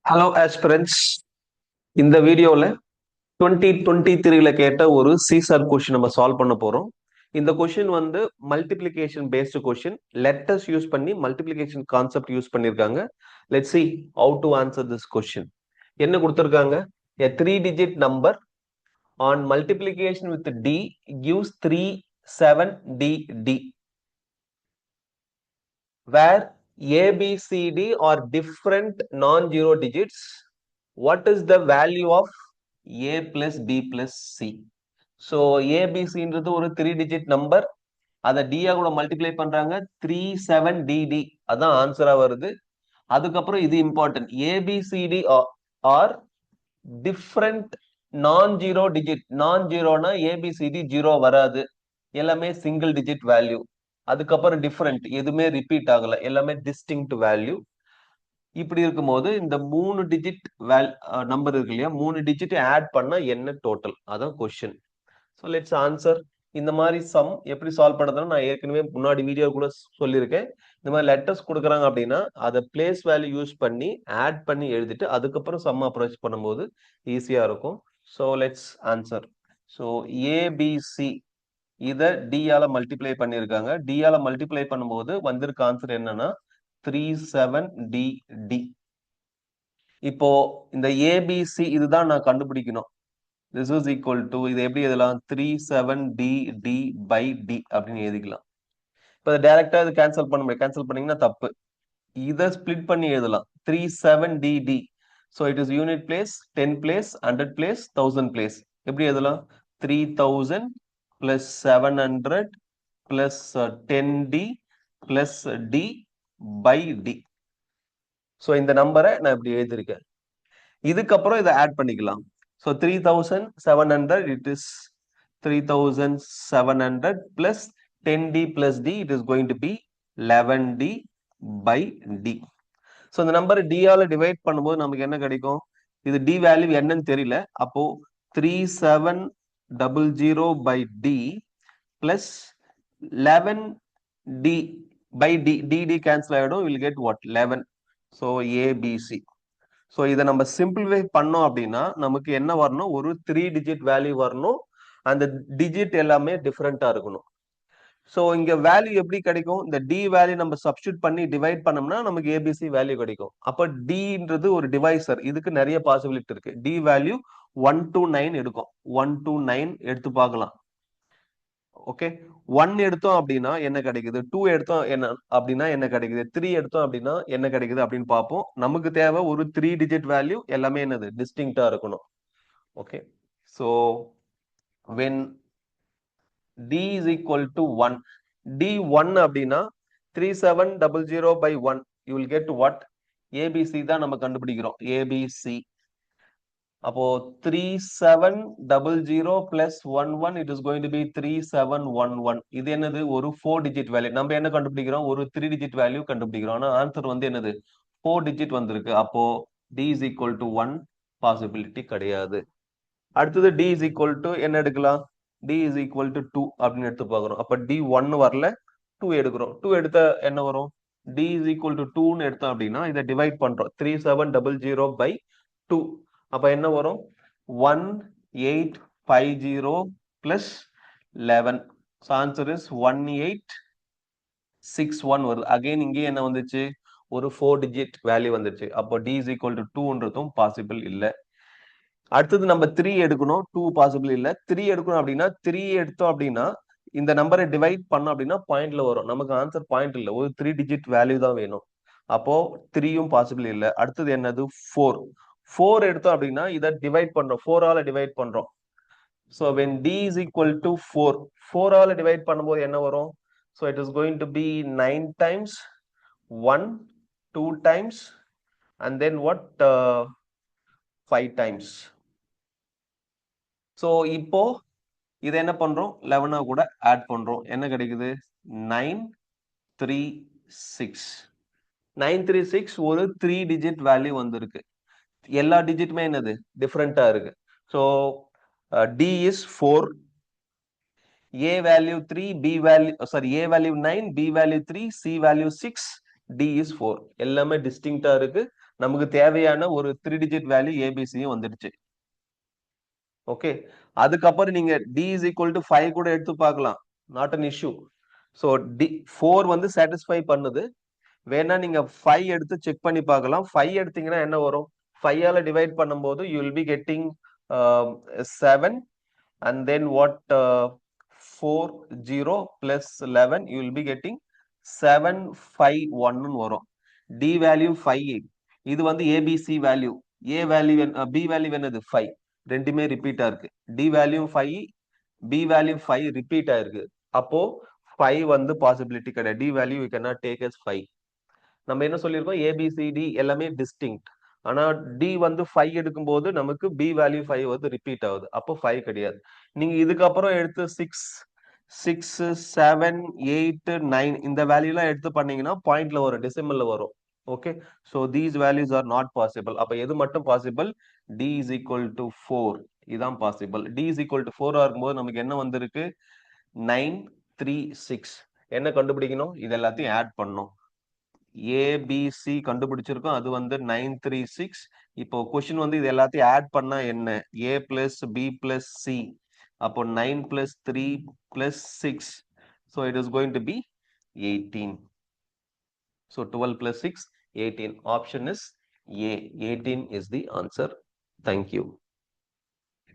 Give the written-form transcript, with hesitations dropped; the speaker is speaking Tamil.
Hello aspirants. இந்த வீடியோவில் 2023 கேட்ட ஒரு சீசார் கொஷின் நம்ம சால்வ் பண்ண போறோம். இந்த கொஷின் வந்து multiplication based question. Letters use பண்ணி மல்டிப்ளிகேஷன் கான்செப்ட் யூஸ் பண்ணியிருக்காங்க. Let's see how to answer this question. என்ன கொடுத்திருக்காங்க? A 3-digit number on multiplication with d gives 37dd, where A, B, C, D are different non-zero digits. What is the value of A plus B plus C? So ABCன்றது ஒரு 3-digit நம்பர். அதை D கூட மல்டிப்ளை பண்றாங்க. 37DD அதான் ஆன்சரா வருது. அதுக்கப்புறம் இது இம்பார்ட்டன்ட். ABCD ஆர் டிஃப்ரெண்ட் நான் ஜீரோ டிஜிட். நான் ஜீரோனா ஏபிசிடி ஜீரோ வராது, எல்லாமே சிங்கிள் டிஜிட் வேல்யூ. அதுக்கப்புறம் டிஃப்ரெண்ட், எதுவுமே ரிப்பீட் ஆகல, எல்லாமே டிஸ்டிங்க்ட் வேல்யூ. இப்படி இருக்கும்போது இந்த 3 டிஜிட் நம்பர் இருக்கு இல்லையா, 3 டிஜிட் ஆட் பண்ணா என்ன டோட்டல், அதான் கொஸ்டின். So let's answer. இந்த மாதிரி சம் எப்படி சால்வ் பண்ணுறதுன்னு நான் ஏற்கனவே முன்னாடி வீடியோ கூட சொல்லியிருக்கேன். இந்த மாதிரி லெட்டர்ஸ் கொடுக்குறாங்க அப்படின்னா அதை பிளேஸ் வேல்யூ யூஸ் பண்ணி ஆட் பண்ணி எழுதிட்டு அதுக்கப்புறம் சம் அப்ரோச் பண்ணும்போது ஈஸியாக இருக்கும். So let's answer. So ABC இதை டியால மல்டிப்ளை பண்ணியிருக்காங்க. டியால மல்டிப்ளை பண்ணும்போது வந்திருக்க ஆன்சர் என்னன்னா 37dd. இப்போ இந்த ஏபிசி இதுதான் நான் கண்டுபிடிக்கணும். this is equal to, இது எப்படி எழுதலாம்? 37dd by d அப்படின்னு எழுதிக்கலாம். இப்போ இதை டைரக்டா இது கேன்சல் பண்ண முடியும். கேன்சல் பண்ணீங்கன்னா தப்பு. இதை ஸ்பிளிட் பண்ணி எழுதலாம். 37dd. So it is unit place, 10 place, 100 place, 1000 place. எப்படி எழுதலாம்? 3000 plus 700 plus 10d plus d by d. So இந்த நம்பரை நான் இப்படி எழுதியிருக்கேன். இதுக்கப்புறம் இதை ஆட் பண்ணிக்கலாம். So 3700, it is 3700 plus 10d plus d, it is going to be 11d by d. So இந்த நம்பரை d ஆல டிவைட் பண்ணும்போது நமக்கு என்ன கிடைக்கும்? இது d வேல்யூ என்னன்னு தெரியல. அப்போ 3700 by d plus 11d by d. d cancel ஆயிடும். will get what? 11. So ABC. So இதை நம்ம சிம்பிளிஃபை பண்ணோம் அப்படின்னா நமக்கு என்ன வரணும்? ஒரு 3 டிஜிட் வேல்யூ வரணும். அந்த டிஜிட் எல்லாமே டிஃப்ரெண்டா இருக்கணும். ஸோ இங்க வேல்யூ எப்படி கிடைக்கும்? இந்த டி வேல்யூ நம்ம சப்ஸ்டியூட் பண்ணி டிவைட் பண்ணோம்னா நமக்கு ஏபிசி வேல்யூ கிடைக்கும். அப்ப டின்றது ஒரு டிவைசர். இதுக்கு நிறைய பாசிபிலிட்டி இருக்கு. டி வேல்யூ 1 to 9 எடுக்கும். 1 to 9 எடுத்து பார்க்கலாம். ஓகே, 1 எடுத்தோம் அப்படின்னா என்ன கிடைக்குது, 2 எடுத்தோம் என்ன அப்படின்னா என்ன கிடைக்குது, 3 எடுத்தோம் அப்படின்னா என்ன கிடைக்குது அப்படின்னு பார்ப்போம். நமக்கு தேவை ஒரு 3 டிஜிட் வேல்யூ, எல்லாமே என்னது டிஸ்டிங்க்டா இருக்கணும். Okay, so when d is equal to 1, d 1 அப்படின்னா 3700 by 1, you will get what? ABC தான் நம்ம கண்டுபிடிக்கிறோம். ABC. அப்போ 3700 plus 11, it is going to be 3711. இது என்னது? ஒரு 4 டிஜிட் வேல்யூ. நம்ம என்ன கண்டுபிடிக்கிறோம்? ஒரு 3 டிஜிட் வேல்யூ கண்டுபிடிக்கிறோம். ஆனா ஆன்சர் வந்து என்னது? 4 டிஜிட் வந்திருக்கு. அப்போ d is equal to 1 possibility கிடையாது. அடுத்தது d is equal to என்ன எடுக்கலாம்? d is equal to 2 அப்படின்னு எடுத்து பார்க்கிறோம். அப்ப d 1 வரல, 2 எடுக்கிறோம். 2 எடுத்த என்ன வரும்? d is equal to 2ன்னு எடுத்தோம் அப்படின்னா இதை டிவைட் பண்றோம். 3700 by 2. அப்ப என்ன வரும்? 1850 plus 11. So answer is 1861 வருது. அகைன் இங்கே என்ன வந்துச்சு? ஒரு 4 டிஜிட் வேல்யூ வந்துச்சு. அப்போ d is equal to 2ன்றதும் பாசிபிள் இல்ல. அடுத்தது நம்ம 3 எடுக்கணும். 2 பாசிபிள் இல்ல. 3 எடுக்கணும் அப்படின்னா 3 எடுத்தோம் அப்படின்னா இந்த நம்பரை டிவைட் பண்ணோம் அப்படின்னா பாயிண்ட்ல வரும். நமக்கு ஆன்சர் பாயிண்ட் இல்ல, ஒரு 3 டிஜிட் வேல்யூ தான் வேணும். அப்போ 3யும் பாசிபிள் இல்ல. அடுத்தது என்னது? 4. 4 எடுத்தோம் அப்படின்னா இதை டிவைட் பண்றோம். 4 ஆல டிவைட் பண்றோம். So when d is equal to 4, 4 ஆல டிவைட் பண்ணும்போது என்ன வரும்? So it is going to be 9 times 1, 2 times, and then what? 5 times. So இப்போ இதை என்ன பண்றோம்? 11 கூட ஆட் பண்றோம். என்ன கிடைக்குது? 936. 936 ஒரு 3 டிஜிட் வேல்யூ வந்திருக்கு. எல்லா டிஜிட்டுமே என்னது டிஃப்ரெண்டா இருக்கு. So d is 4, a value 3, b value, sorry, a value 9, b value 3, c value 6, D is 4. எல்லாமே டிஸ்டிங்டா இருக்கு. நமக்கு தேவையான ஒரு 3 digit வேல்யூ ஏபிசியும் வந்துடுச்சு. ஓகே, அதுக்கப்புறம் நீங்க D is equal to 5 கூட எடுத்து பார்க்கலாம். Not an issue. So D 4 வந்து சாட்டிஸ்ஃபை பண்ணுது. வேணா நீங்க 5 எடுத்து செக் பண்ணி பார்க்கலாம். 5 எடுத்தீங்கன்னா என்ன வரும்? 5 ஆல டிவைட் பண்ணும்போது you will be getting 7 and then what 4 0 plus 11 you will be getting 7 5 1 வரும். D value 5. இது வந்து ABC value. A value B value என்னது 5. ரெண்டுமே ரிப்பீட்டா இருக்கு. D value 5, B value 5 repeat ஆயிருக்கு. அப்போ 5 வந்து பாசிபிலிட்டி கிடையாது. D value you cannot take as 5. நம்ம என்ன சொல்லியிருக்கோம்? ABCD எல்லாமே டிஸ்டிங்க்ட். ஆனா D வந்து 5 எடுக்கும்போது நமக்கு B வேல்யூ 5 வந்து ரிப்பீட் ஆகுது. அப்போ 5 கிடையாது. நீங்க இதுக்கப்புறம் எடுத்து 6 7 8 9 இந்த வேல்யூலாம் எடுத்து பண்ணீங்கன்னா பாயிண்ட்ல வரும், டெசிமல்ல வரும். Okay, so these values are not possible. அப்ப எது மட்டும் possible? D is equal to 4. இதான் possible. D is equal to 4 இருக்கும்போது நமக்கு என்ன வந்திருக்கு? 9 3 6. என்ன கண்டுபிடிக்கணும்? இது எல்லாத்தையும் ஆட் பண்ணணும். ஏபிசி கண்டுபிடிச்சிருக்கோம், அது வந்து 936. இப்போ கொஸ்டின் வந்து இது எல்லாத்தையும் ஆட் பண்ணா என்ன? A plus B plus C. அப்போ 9 plus 3 plus 6. So it is going to be 18. So 12 plus 6, 18. Option is A. 18 is the answer. Thank you.